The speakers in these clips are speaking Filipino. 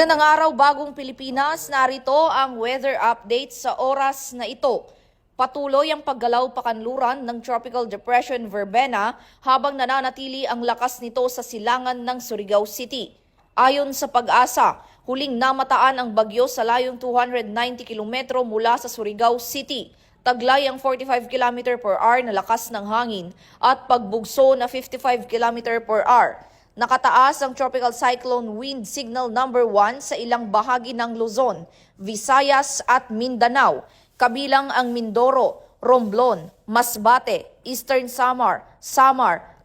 Magandang araw, bagong Pilipinas. Narito ang weather update sa oras na ito. Patuloy ang paggalaw pakanluran ng Tropical Depression Verbena habang nananatili ang lakas nito sa silangan ng Surigao City. Ayon sa Pag-asa, huling namataan ang bagyo sa layong 290 kilometro mula sa Surigao City. Taglay ang 45 km per hour na lakas ng hangin at pagbugso na 55 km per hour. Nakataas ang Tropical Cyclone Wind Signal number 1 sa ilang bahagi ng Luzon, Visayas at Mindanao, kabilang ang Mindoro, Romblon, Masbate, Eastern Samar,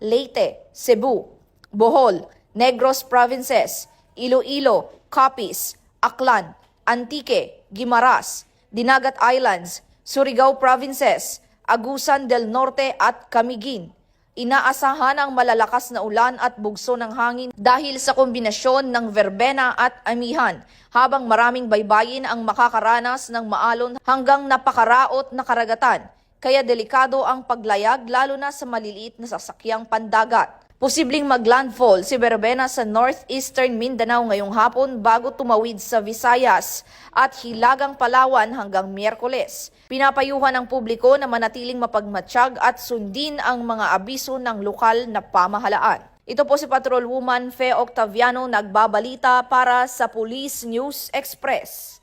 Leyte, Cebu, Bohol, Negros Provinces, Iloilo, Capiz, Aklan, Antique, Guimaras, Dinagat Islands, Surigao Provinces, Agusan del Norte at Camiguin. Inaasahan ang malalakas na ulan at bugso ng hangin dahil sa kombinasyon ng verbena at amihan, habang maraming baybayin ang makakaranas ng maalon hanggang napakaraot na karagatan. Kaya delikado ang paglayag lalo na sa maliliit na sasakyang pandagat. Posibleng maglandfall si verbena sa northeastern Mindanao ngayong hapon bago tumawid sa Visayas at Hilagang Palawan hanggang Miyerkules. Pinapayuhan ang publiko na manatiling mapagmatsyag at sundin ang mga abiso ng lokal na pamahalaan. Ito po si Patrolwoman Fe Octaviano nagbabalita para sa Police News Express.